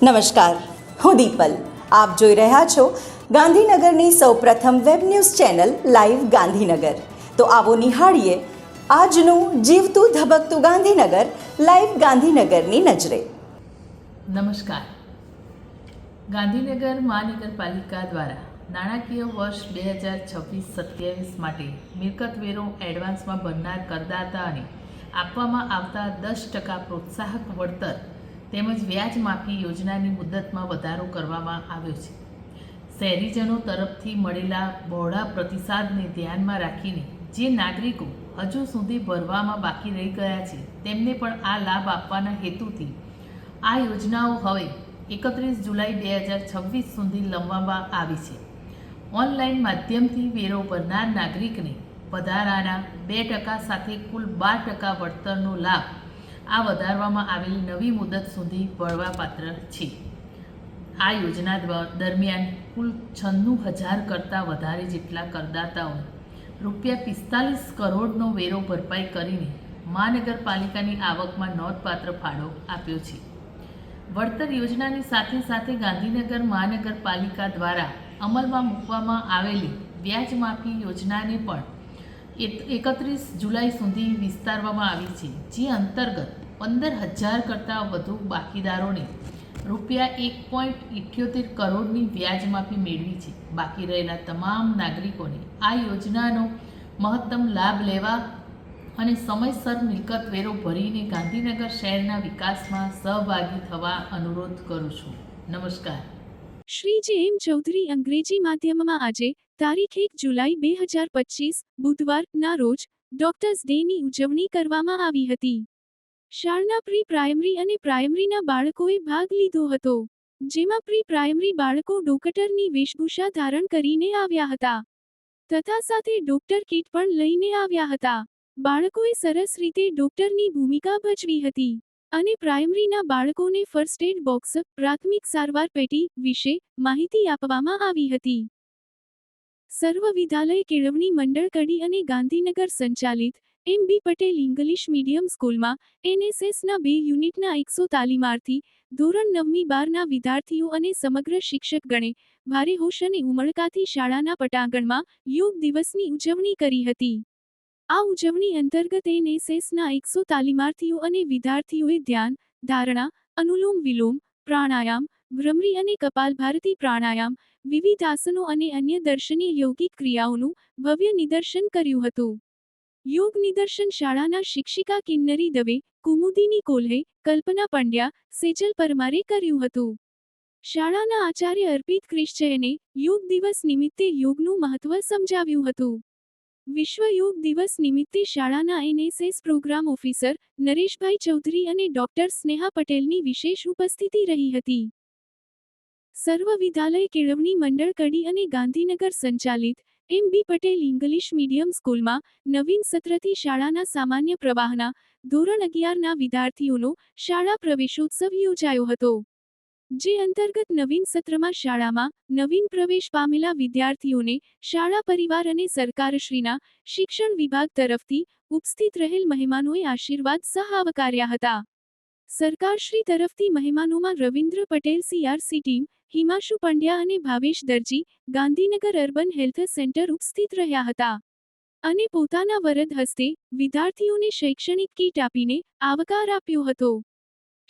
નમસ્કાર, હું દીપલ. આપ જોઈ રહ્યા છો ગાંધીનગરની સૌપ્રથમ web news channel live Gandhinagar. તો આવો નિહાળીએ આજનું જીવતું ધબકતું ગાંધીનગર લાઈવ ગાંધીનગરની નજરે. નમસ્કાર. ગાંધીનગર મહાનગરપાલિકા દ્વારા નાણાકીય વર્ષ 2026-27 માટે મિલકત વેરો એડવાન્સમાં ભરનાર કરદાતાને આપવામાં આવતા 10% પ્રોત્સાહક વળતર તેમજ વ્યાજ માફી યોજનાની મુદતમાં વધારો કરવામાં આવ્યો છે. શહેરીજનો તરફથી મળેલા બહોળા પ્રતિસાદને ધ્યાનમાં રાખીને જે નાગરિકો હજુ સુધી ભરવામાં બાકી રહી ગયા છે તેમને પણ આ લાભ આપવાના હેતુથી આ યોજનાઓ હવે 31 જુલાઈ 2026 સુધી લંબાવવામાં આવી છે. ઓનલાઈન માધ્યમથી વેરો ભરનાર નાગરિકને વધારાના 2% સાથે કુલ 12% વળતરનો લાભ આ વધારવામાં આવેલી નવી મુદત સુધી ભરવાપાત્ર છે. આ યોજના દરમિયાન કુલ 96,000 કરતાં વધારે જેટલા કરદાતાઓએ ₹45 કરોડનો વેરો ભરપાઈ કરીને મહાનગરપાલિકાની આવકમાં નોંધપાત્ર ફાળો આપ્યો છે. વળતર યોજનાની સાથે સાથે ગાંધીનગર મહાનગરપાલિકા દ્વારા અમલમાં મૂકવામાં આવેલી વ્યાજ માફી યોજનાને પણ 31 જુલાઈ સુધી વિસ્તારવામાં આવી છે, જે અંતર્ગત 15,000 કરતાં વધુ બાકીદારોને ₹1.78 કરોડની વ્યાજ માફી મેળવી છે. બાકી રહેલા તમામ નાગરિકોને આ યોજનાનો મહત્તમ લાભ લેવા અને સમયસર મિલકત વેરો ભરીને ગાંધીનગર શહેરના વિકાસમાં સહભાગી થવા અનુરોધ કરું છું. નમસ્કાર. શ્રી જે એમ ચૌધરી અંગ્રેજી માધ્યમમાં આજે તારીખ 1 જુલાઈ 2025 બુધવારના રોજ ડોક્ટર્સ ડેની ઉજવણી કરવામાં આવી હતી. શાળાના પ્રી પ્રાઇમરી અને પ્રાઇમરીના બાળકોએ ભાગ લીધો હતો, જેમાં પ્રી પ્રાઇમરી બાળકો ડોક્ટરની વેશભૂષા ધારણ કરીને આવ્યા હતા તથા સાથે ડોક્ટર કીટ પણ લઈને આવ્યા હતા. બાળકોએ સરસ રીતે ડોક્ટરની ભૂમિકા ભજવી હતી અને પ્રાઇમરીના બાળકોને ફર્સ્ટ એડ બોક્સ, પ્રાથમિક સારવાર પેટી વિશે માહિતી આપવામાં આવી હતી. સર્વ વિદ્યાલય કેળવણી મંડળ કડી અને ગાંધીનગર સંચાલિત એમ.બી. પટેલ ઇંગ્લિશ મીડિયમ સ્કૂલમાં એનએસએસના 2 યુનિટના 100 તાલીમાર્થી ધોરણ 9-12ના વિદ્યાર્થીઓ અને સમગ્ર શિક્ષકગણે ભારે હોશ અને ઉમળકાથી શાળાના પટાંગણમાં યોગ દિવસની ઉજવણી કરી હતી. આ ઉજવણી અંતર્ગત એનએસએસના 100 તાલીમાર્થીઓ અને વિદ્યાર્થીઓએ ધ્યાન, ધારણા, અનુલોમ વિલોમ, પ્રાણાયામ, ભ્રમરી અને કપાલભારતી પ્રાણાયામ, વિવિધ આસનો અને અન્ય દર્શનીય યોગિક ક્રિયાઓનું ભવ્ય નિદર્શન કર્યું હતું. યોગ નિદર્શન શાળાના શિક્ષિકા કિન્નરી દવે, કુમુદિની કોલ્હે, કલ્પના પંડ્યા, સેજલ પરમારે કર્યું હતું. શાળાના આચાર્ય અર્પિત ક્રિશ્ચયને યોગ દિવસ નિમિત્તે યોગનું મહત્વ સમજાવ્યું હતું. વિશ્વ યોગ દિવસ નિમિત્તે શાળાના NSS program officer Nareshbhai Chaudhari અને ડોક્ટર સ્નેહા પટેલની વિશેષ ઉપસ્થિતિ રહી હતી. સર્વ વિદ્યાલય કેળવણી મંડળ કડી અને ગાંધીનગર સંચાલિત એમ.બી. પટેલ ઇંગ્લિશ મીડિયમ સ્કૂલમાં નવીન સત્રથી શાળાના સામાન્ય પ્રવાહના ધોરણ 11ના વિદ્યાર્થીઓનો શાળા પ્રવેશોત્સવ યોજાયો હતો, જે અંતર્ગત નવીન સત્રમાં શાળામાં નવીન પ્રવેશ પામેલા વિદ્યાર્થીઓને શાળા પરિવાર અને સરકારશ્રીના શિક્ષણ વિભાગ તરફથી ઉપસ્થિત રહેલ મહેમાનોએ આશીર્વાદ સહ આવકાર્યા હતા. સરકારશ્રી તરફથી મહેમાનોમાં રવિન્દ્ર પટેલ CRC ટીમ, હિમાંશુ પંડ્યા અને ભાવેશ દરજી, ગાંધીનગર અર્બન હેલ્થ સેન્ટર ઉપસ્થિત રહ્યા હતા અને પોતાના વરદ હસ્તે વિદ્યાર્થીઓને શૈક્ષણિક કીટ આપીને આવકાર આપ્યો હતો.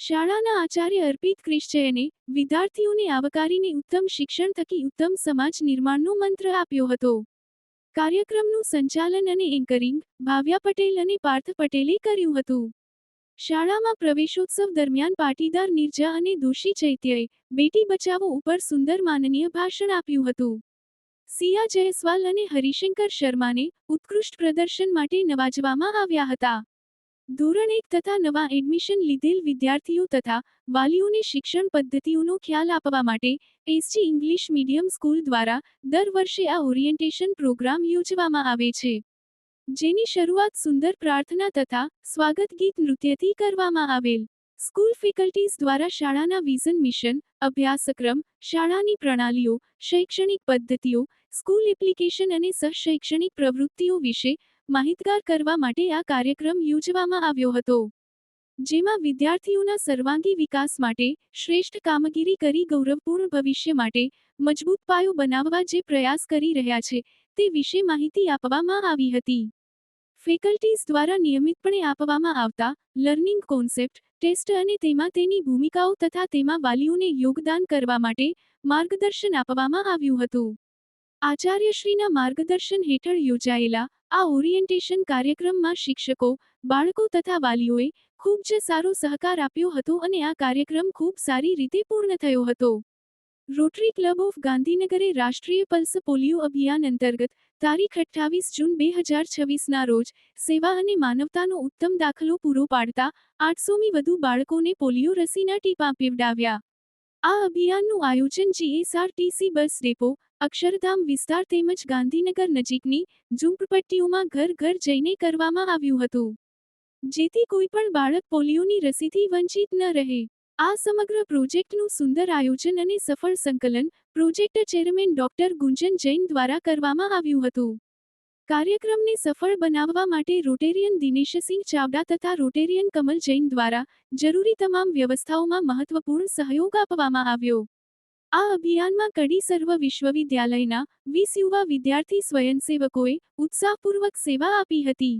શાળાના આચાર્ય અર્પિત ક્રિશ્ચયને વિદ્યાર્થીઓને આવકારીને ઉત્તમ શિક્ષણ થકી ઉત્તમ સમાજ નિર્માણનો મંત્ર આપ્યો હતો. કાર્યક્રમનું સંચાલન અને એન્કરિંગ ભાવ્યા પટેલ અને પાર્થ પટેલે કર્યું હતું. શાળામાં પ્રવેશોત્સવ દરમિયાન પાટીદાર નિર્જા અને દોશી ચૈત્યએ બેટી બચાવો ઉપર સુંદર માનનીય ભાષણ આપ્યું હતું. સિયા જયસ્વાલ અને હરિશંકર શર્માને ઉત્કૃષ્ટ પ્રદર્શન માટે નવાજવામાં આવ્યા હતા. ધોરણ 1 તથા નવા એડમિશન લીધેલ વિદ્યાર્થીઓ તથા વાલીઓને શિક્ષણ પદ્ધતિઓનો ખ્યાલ આપવા માટે એસજી ઇંગ્લિશ મીડિયમ સ્કૂલ દ્વારા દર વર્ષે આ ઓરિએન્ટેશન પ્રોગ્રામ યોજવામાં આવે છે, જેની શરૂઆત સુંદર પ્રાર્થના તથા સ્વાગત ગીત નૃત્યથી કરવામાં આવેલ. સ્કૂલ ફેકલ્ટીઝ દ્વારા શાળાના વિઝન મિશન, અભ્યાસક્રમ, શાળાની પ્રણાલીઓ, શૈક્ષણિક પદ્ધતિઓ, સ્કૂલ એપ્લિકેશન અને સહશૈક્ષણિક પ્રવૃત્તિઓ વિશે માહિતગાર કરવા માટે આ કાર્યક્રમ યોજવામાં આવ્યો હતો. જેમાં વિદ્યાર્થીઓના સર્વાંગી વિકાસ માટે શ્રેષ્ઠ કામગીરી કરી ગૌરવપૂર્ણ ભવિષ્ય માટે મજબૂત પાયો બનાવવા જે પ્રયાસ કરી રહ્યા છે તે વિશે માહિતી આપવામાં આવી હતી. ફેકલ્ટીઝ દ્વારા નિયમિતપણે આપવામાં આવતા લર્નિંગ કોન્સેપ્ટ ટેસ્ટ અને તેમાં તેની ભૂમિકાઓ તથા તેમાં વાલીઓને યોગદાન કરવા માટે માર્ગદર્શન આપવામાં આવ્યું હતું. આચાર્યશ્રીના માર્ગદર્શન હેઠળ યોજાયેલા આ ઓરિએન્ટેશન કાર્યક્રમમાં શિક્ષકો, બાળકો તથા વાલીઓએ ખૂબ જ સારો સહકાર આપ્યો હતો અને આ કાર્યક્રમ ખૂબ સારી રીતે પૂર્ણ થયો હતો. રોટરી ક્લબ ઓફ ગાંધીનગરે રાષ્ટ્રીય પલ્સ પોલિયો અભિયાન અંતર્ગત તારીખ 28 જૂન 2026ના રોજ સેવા અને માનવતાનો ઉત્તમ દાખલો પૂરો પાડતા 800મી વધુ બાળકોને પોલિયો રસીના ટીપાં પીવડાવ્યા. આ અભિયાનનું આયોજન જીએસઆરટીસી બસ ડેપો, અક્ષરધામ વિસ્તાર તેમજ ગાંધીનગર નજીકની ઝૂંપડપટ્ટીઓમાં ઘર ઘર જઈને કરવામાં આવ્યું હતું, જેથી કોઈ પણ બાળક પોલિયોની રસીથી વંચિત ન રહે. આ સમગ્ર પ્રોજેક્ટનું સુંદર આયોજન અને સફળ સંકલન પ્રોજેક્ટ ચેરમેન ડોક્ટર ગુંજન જૈન દ્વારા કરવામાં આવ્યું હતું. કાર્યક્રમને સફળ બનાવવા માટે રોટેરિયન દિનેશસિંહ ચાવડા તથા રોટેરિયન કમલ જૈન દ્વારા જરૂરી તમામ વ્યવસ્થાઓમાં મહત્વપૂર્ણ સહયોગ આપવામાં આવ્યો. આ અભિયાનમાં કડી સર્વ વિશ્વવિદ્યાલયના 20 યુવા વિદ્યાર્થી સ્વયંસેવકોએ ઉત્સાહપૂર્વક સેવા આપી હતી.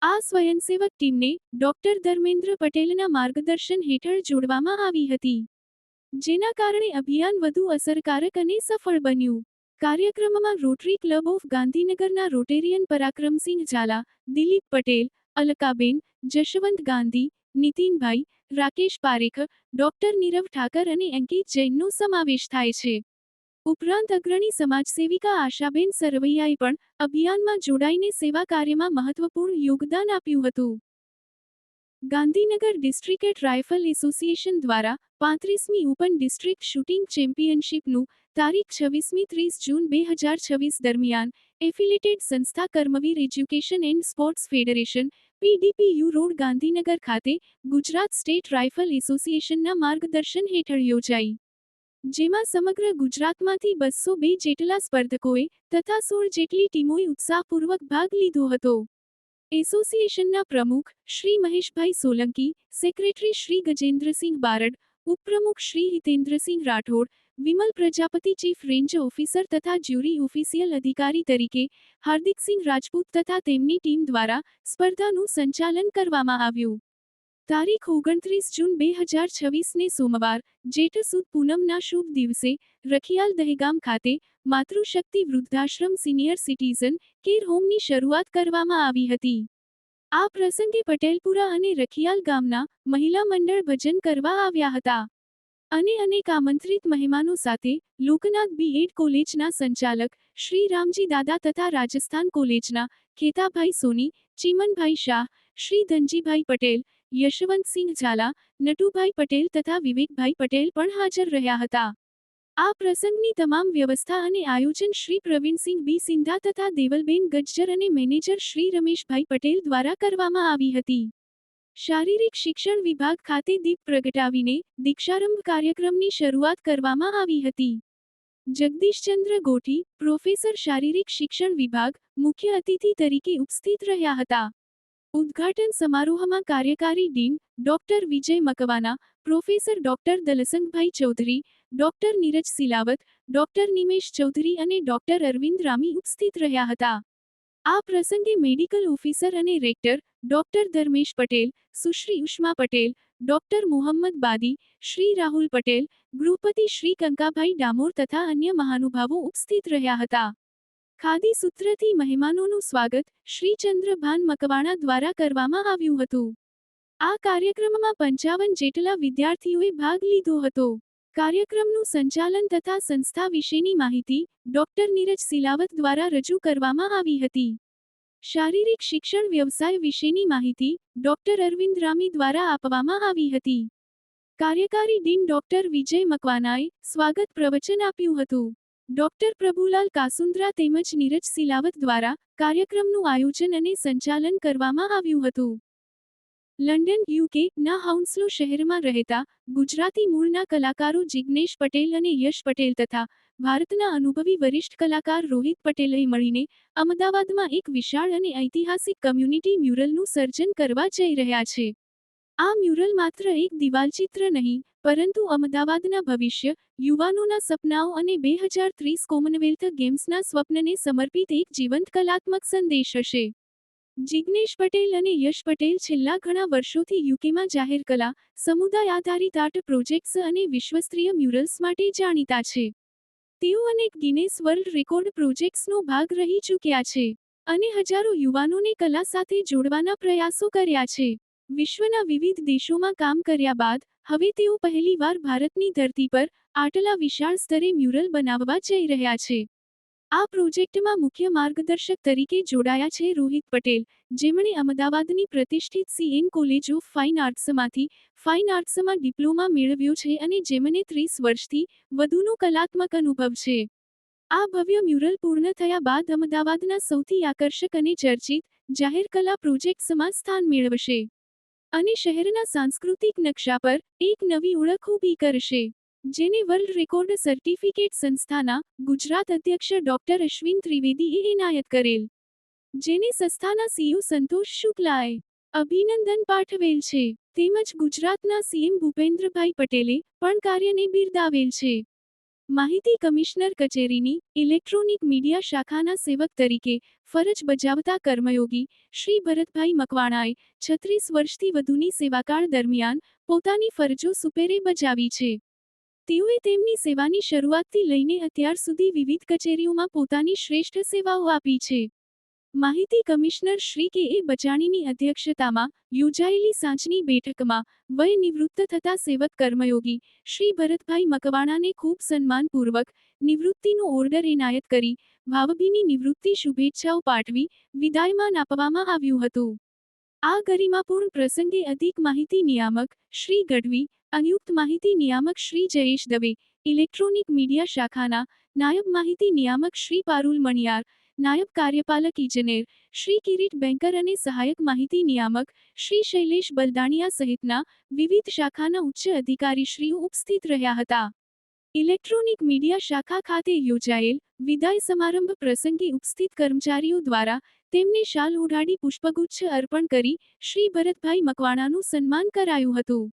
આ સ્વયંસેવક ટીમને ડોક્ટર ધર્મેન્દ્ર પટેલના માર્ગદર્શન હેઠળ જોડવામાં આવી હતી, જેના કારણે અભિયાન વધુ અસરકારક અને સફળ બન્યું. કાર્યક્રમમાં રોટરી ક્લબ ઓફ ગાંધીનગરના રોટેરિયન પરાક્રમસિંહ ઝાલા, દિલીપ પટેલ, અલકાબેન, જશવંત ગાંધી, નીતિનભાઈ, રાકેશ પારેખ, ડોક્ટર નીરવ ઠાકર અને અંકિત જૈનનો સમાવેશ થાય છે. ઉપરાંત અગ્રણી સમાજસેવિકા આશાબેન સરવૈયાએ પણ અભિયાનમાં જોડાઈને સેવા કાર્યમાં મહત્વપૂર્ણ યોગદાન આપ્યું હતું. ગાંધીનગર ડિસ્ટ્રિક્ટ રાઇફલ એસોસિએશન દ્વારા 35મી ઓપન ડિસ્ટ્રિક્ટ શૂટિંગ ચેમ્પિયનશિપનું તારીખ 26મી-30 જૂન 2026 દરમિયાન એફિલેટેડ સંસ્થા Karmaveer education and sports federation PDPU road Gandhinagar ખાતે ગુજરાત સ્ટેટ રાઇફલ એસોસિએશનના માર્ગદર્શન હેઠળ યોજાઈ, જેમાં સમગ્ર ગુજરાતમાંથી 202 જેટલા સ્પર્ધકોએ તથા 16 જેટલી ટીમોએ ઉત્સાહપૂર્વક ભાગ લીધો હતો. એસોસિએશનના પ્રમુખ શ્રી મહેશભાઈ સોલંકી, સેક્રેટરી શ્રી ગજેન્દ્રસિંહ બારડ, ઉપપ્રમુખ Shri Hitendrasinh Rathod, Vimal Prajapati chief range officer તથા જ્યુરી ઓફિસિયલ અધિકારી તરીકે હાર્દિકસિંહ રાજપૂત તથા તેમની ટીમ દ્વારા સ્પર્ધાનું સંચાલન કરવામાં આવ્યું. તારીખ 29 જૂન 2026ને સોમવાર જેઠ સુદ પૂનમના શુભ દિવસે રખિયાલ દહેગામ ખાતે માતૃશક્તિ વૃદ્ધાશ્રમ સિનિયર સિટીઝન કેર હોમની શરૂઆત કરવામાં આવી હતી. આ પ્રસંગે પટેલપુરા અને રખિયાલ ગામના મહિલા મંડળ ભજન કરવા આવ્યા હતા અને અનેક આમંત્રિત મહેમાનો સાથે લોકનાથ BEd કોલેજના સંચાલક શ્રી રામજી દાદા તથા રાજસ્થાન કોલેજના ખેતાભાઈ સોની, ચીમનભાઈ શાહ, શ્રી ધનજીભાઈ પટેલ, યશવંતસિંહ ઝાલા, નટુભાઈ પટેલ તથા વિવેકભાઈ પટેલ પણ હાજર રહ્યા હતા. આ પ્રસંગની તમામ વ્યવસ્થા અને આયોજન શ્રી પ્રવીણસિંહ B સિંધા તથા દેવલબેન ગજ્જર અને મેનેજર શ્રી રમેશભાઈ પટેલ દ્વારા કરવામાં આવી હતી. શારીરિક શિક્ષણ વિભાગ ખાતે દીપ પ્રગટાવીને દીક્ષારંભ કાર્યક્રમની શરૂઆત કરવામાં આવી હતી. જગદીશચંદ્ર ગોઠી, પ્રોફેસર શારીરિક શિક્ષણ વિભાગ, મુખ્ય અતિથિ તરીકે ઉપસ્થિત રહ્યા હતા. ઉદ્ઘાટન સમારોહમાં કાર્યકારી dean doctor Vijay Makwana, professor doctor Dalsangbhai Chaudhary, doctor Neeraj Silawat, doctor Nimesh Chaudhary અને ડોક્ટર અરવિંદ રામી ઉપસ્થિત રહ્યા હતા. આ પ્રસંગે મેડિકલ ઓફિસર અને rector doctor Dharmesh Patel, Sushri Ushma Patel, doctor Mohammad Badi, Shri Rahul Patel, ગૃહપતિ શ્રી કંકાભાઈ ડામોર તથા અન્ય મહાનુભાવો ઉપસ્થિત રહ્યા હતા. ખાદી સૂત્રથી મહેમાનોનું સ્વાગત શ્રી ચંદ્રભાન મકવાણા દ્વારા કરવામાં આવ્યું હતું. આ કાર્યક્રમમાં 55 જેટલા વિદ્યાર્થીઓએ ભાગ લીધો હતો. કાર્યક્રમનું સંચાલન તથા સંસ્થા વિશેની માહિતી ડોક્ટર નીરજ સિલાવત દ્વારા રજૂ કરવામાં આવી હતી. શારીરિક શિક્ષણ વ્યવસાય વિશેની માહિતી ડોક્ટર અરવિંદ રામી દ્વારા આપવામાં આવી હતી. કાર્યકારી ડીન ડોક્ટર વિજય મકવાનાએ સ્વાગત પ્રવચન આપ્યું હતું. ડોક્ટર પ્રભુલાલ કાસુંદ્રા તેમજ નીરજ સિલાવત દ્વારા કાર્યક્રમનું આયોજન અને સંચાલન કરવામાં આવ્યું હતું. લંડન UK ના હાઉન્સલો શહેરમાં રહેતા ગુજરાતી મૂળના કલાકારો જિગ્નેશ પટેલ અને યશ પટેલ તથા ભારતના અનુભવી વરિષ્ઠ કલાકાર રોહિત પટેલે મળીને અમદાવાદમાં એક વિશાળ અને ઐતિહાસિક કમ્યુનિટી મ્યુરલનું સર્જન કરવા જઈ રહ્યા છે. આ મ્યુરલ માત્ર એક દિવાલચિત્ર નહીં, પરંતુ અમદાવાદના ભવિષ્ય, યુવાનોના સપનાઓ અને 2030 કોમનવેલ્થ ગેમ્સના સ્વપ્નને સમર્પિત એક જીવંત કલાત્મક સંદેશ હશે. જિગ્નેશ પટેલ અને યશ પટેલ છેલ્લા ઘણા વર્ષોથી યુકેમાં જાહેર કલા, સમુદાય આધારિત આર્ટ પ્રોજેક્ટ્સ અને વિશ્વસ્તરીય મ્યુરલ્સ માટે જાણીતા છે. તેઓ અનેક ગિનેસ વર્લ્ડ રેકોર્ડ પ્રોજેક્ટ્સનો ભાગ રહી ચૂક્યા છે અને હજારો યુવાનોને કલા સાથે જોડવાના પ્રયાસો કર્યા છે. વિશ્વના વિવિધ દેશોમાં કામ કર્યા બાદ હવે તેઓ પહેલીવાર ભારતની ધરતી પર આટલા વિશાળ સ્તરે મ્યુરલ બનાવવા જઈ રહ્યા છે. આ પ્રોજેક્ટમાં મુખ્ય માર્ગદર્શક તરીકે જોડાયા છે રોહિત પટેલ, જેમણે અમદાવાદની પ્રતિષ્ઠિત CN કોલેજ ઓફ ફાઇન આર્ટ્સમાંથી ફાઇન આર્ટ્સમાં ડિપ્લોમા મેળવ્યો છે અને જેમને 30 વર્ષથી વધુનો કલાત્મક અનુભવ છે. આ ભવ્ય મ્યુરલ પૂર્ણ થયા બાદ અમદાવાદના સૌથી આકર્ષક અને ચર્ચિત જાહેર કલા પ્રોજેક્ટ્સમાં સ્થાન મેળવશે અને શહેરના સાંસ્કૃતિક નકશા પર એક નવી ઓળખ ઊભી કરશે, જેને વર્લ્ડ રેકોર્ડ સર્ટિફિકેટ સંસ્થાના ગુજરાત અધ્યક્ષ ડોક્ટર અશ્વિન ત્રિવેદીએ એનાયત કરેલ, જેને સંસ્થાના CEO સંતોષ શુક્લાએ અભિનંદન પાઠવેલ છે, તેમજ ગુજરાતના CM ભૂપેન્દ્રભાઈ પટેલે પણ કાર્યને બિરદાવેલ છે. માહિતી કમિશનર કચેરીની ઇલેક્ટ્રોનિક મીડિયા શાખાના સેવક તરીકે ફરજ બજાવતા કર્મયોગી શ્રી ભરતભાઈ મકવાણાએ 36 વર્ષથી વધુની સેવાકાળ દરમિયાન પોતાની ફરજો સુપેરે બજાવી છે. તેઓએ તેમની સેવાની શરૂઆતથી લઈને અત્યાર સુધી વિવિધ કચેરીઓમાં પોતાની શ્રેષ્ઠ સેવાઓ આપી છે. માહિતી કમિશનર શ્રી કે.એ. બચાણીની અધ્યક્ષતામાં યોજાયેલી સાંજની બેઠકમાં વય નિવૃત્ત થતા સેવક કર્મયોગી શ્રી ભરતભાઈ મકવાણાને ખૂબ સન્માનપૂર્વક નિવૃત્તિનો ઓર્ડર એનાયત કરી ભાવભીની નિવૃત્તિ શુભેચ્છાઓ પાઠવી વિદાયમાન આપવામાં આવ્યું હતું. આ ગરિમાપૂર્ણ પ્રસંગે અધિક માહિતી નિયામક શ્રી ગઢવી, સંયુક્ત માહિતી નિયામક શ્રી જયેશ દવે, ઇલેક્ટ્રોનિક મીડિયા શાખાના નાયબ માહિતી નિયામક શ્રી પારુલ મણિયાર, નાયબ કાર્યપાલક ઇજનેર શ્રી કિરીટ બેંકર અને સહાયક માહિતી નિયામક શ્રી શૈલેષ બલદાણિયા સહિતના વિવિધ શાખાના ઉચ્ચ અધિકારીશ્રીઓ ઉપસ્થિત રહ્યા હતા. ઇલેક્ટ્રોનિક મીડિયા શાખા ખાતે યોજાયેલ વિદાય સમારંભ પ્રસંગે ઉપસ્થિત કર્મચારીઓ દ્વારા તેમને શાલ ઓઢાડી પુષ્પગુચ્છ અર્પણ કરી શ્રી ભરતભાઈ મકવાણાનું સન્માન કરાયું હતું.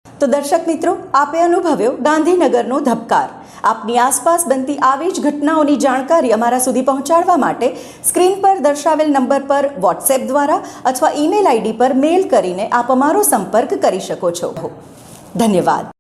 તો દર્શક મિત્રો, આપે અનુભવ્યો ગાંધીનગરનો ધબકાર. આપની આસપાસ બનતી આવી જ ઘટનાઓની જાણકારી અમારા સુધી પહોંચાડવા માટે સ્ક્રીન પર દર્શાવેલ નંબર પર વોટ્સએપ દ્વારા અથવા ઈમેલ ID પર મેલ કરીને આપ અમારો સંપર્ક કરી શકો છો. ધન્યવાદ.